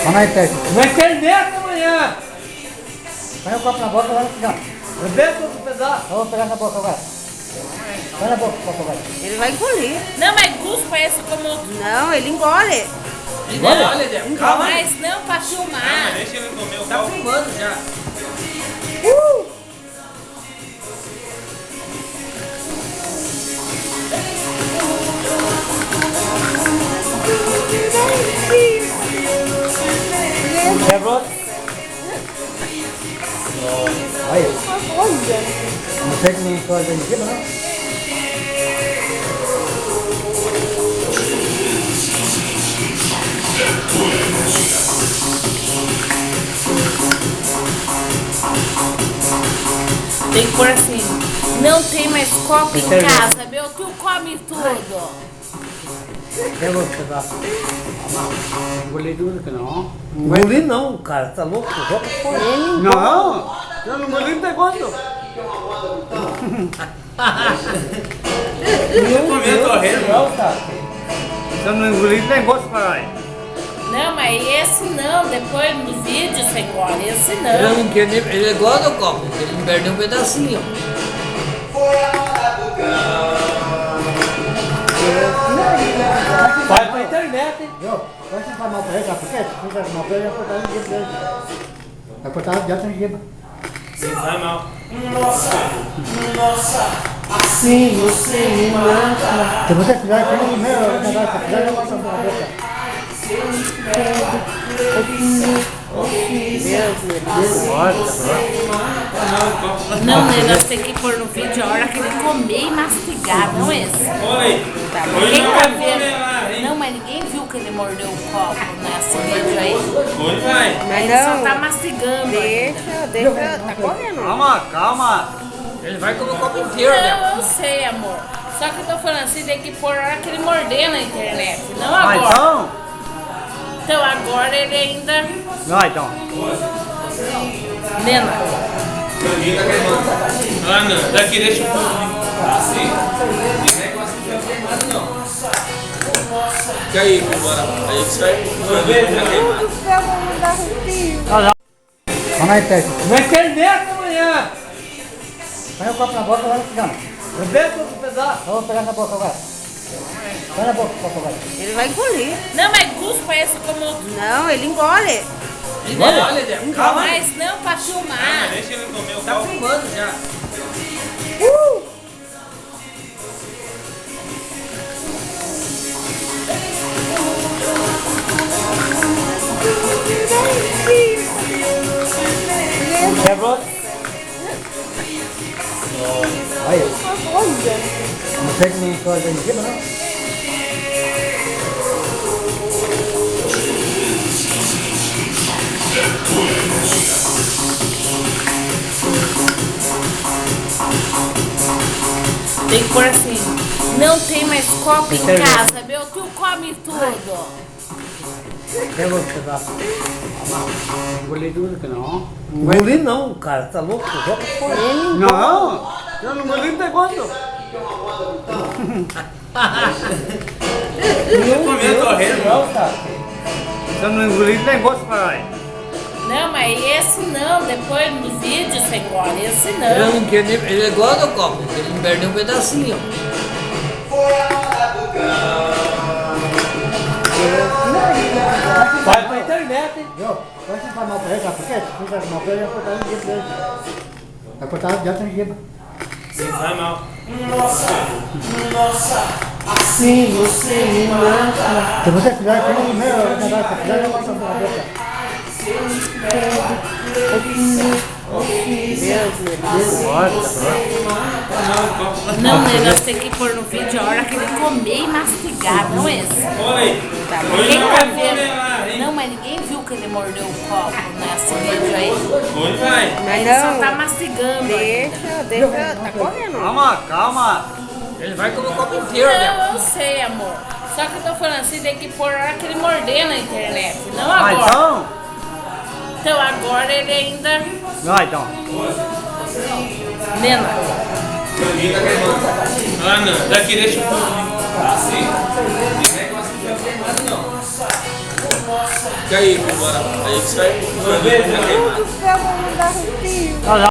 Olha na internet. Na internet amanhã. Põe o copo na boca, vai pegar. Eu bebo um pedaço. Eu vou pegar na boca agora. Põe na boca o copo agora. Ele vai engolir. Não, mas Gus parece como outro. Não, ele engole. Olha, Débora, calma. Mas não pra filmar. Deixa ele comer o Tá pau. filmando já. Quebrou? Olha. Não sei que não estou ali em cima, não? Tem que pôr assim. Não tem mais copo em casa. Meu tio come tudo. Pega o pedaço. Engoli tudo que não. Engoli não, cara. Tá louco? Não! Eu não engoli, não tem gosto. Comendo correndo. Não, tá. Se eu não engoli, não tem gosto, caralho. Não, mas esse não. Depois no vídeo você engole. Esse não. Ele não quer nem. Ele é igual do copo. Ele não perde um pedacinho. Vai pra internet, hein? Viu? Vai sentar mal pra ele, sabe por quê? Se fizer mal pra ele, vai cortar o dinheiro dele. Vai cortar direto no dinheiro. Sim, vai mal. Assim você me mata. Se você fizer aqui no meu negócio, se fizer, eu passo na boca. Não, né? Nós temos que pôr no vídeo a hora que ele comer e mastigar, não esse. Oi. Tá, Hoje quem não tá vai comer vendo? lá, hein? Não, mas ninguém viu que ele mordeu o copo nesse vídeo aí. Hoje vai. Mas Ele só não. tá mastigando ainda. Deixa. Tá correndo. Calma, calma. Ele vai comer o copo inteiro, né? Não, eu sei, amor. Só que eu tô falando assim, tem que pôr a hora que ele morder na internet, não Ah, agora. então? Então agora ele ainda... Vai, então. Nena, Ah, não. Daqui deixa um pouquinho. Assim. E não é quase que não. Fica aí, bora. Aí você vai ver. Olha na internet. Na internet amanhã. Põe o copo na boca, vai pegar. Eu bebo um pedaço. Eu vou pegar na boca agora. Põe na boca o copo agora. Ele vai engolir. não, mas Gus parece como outro. Não, ele engole. Olha, Débora, calma. Mas não pra filmar. Deixa ele comer o Tá pau. filmando já. Quebrou? Olha. Não sei que não estou ali em cima, não? Tem que pôr assim. Não tem mais copo em casa. Meu tio come tudo. Pega o pedaço. Engoli tudo que não. Engoli não, cara. Tá louco? Não! Eu não engoli, não tem gosto. Comendo correndo. Não, tá. Se eu não engoli, não tem gosto, caralho. Não, mas esse não. Depois no vídeo você engole. Esse Ele não. não quer nem. Ele é igual do copo. Ele não perde um pedacinho. Vai pra internet, hein? Viu? Vai sentar mal pra ele, sabe por quê? Se fizer mal pra ele, vai cortar o dinheiro dele. Vai cortar direto no dinheiro. Sim, vai mal. Assim você me mata. Se você fizer aqui no meu negócio, se fizer, eu passo na boca. Não, né? Nós temos que pôr no vídeo a hora que ele comer e mastigar, não esse. Oi. Tá, Hoje quem não tá vai comer vendo? lá, hein? Não, mas ninguém viu que ele mordeu o copo nesse vídeo aí. Hoje vai. Mas Ele só não. tá mastigando ainda. Deixa. Tá correndo. Calma, calma. Ele vai comer o copo inteiro, né? Não, eu sei, amor. Só que eu tô falando assim, tem que pôr a hora que ele morder na internet, não Ah, agora. então? Então agora ele ainda... Vai, então. Nena, Ah, não. Daqui deixa um pouquinho. Assim. E não é quase que não. Quer ir embora? Aí que você vai queimar. Do céu, vou mudar o fio.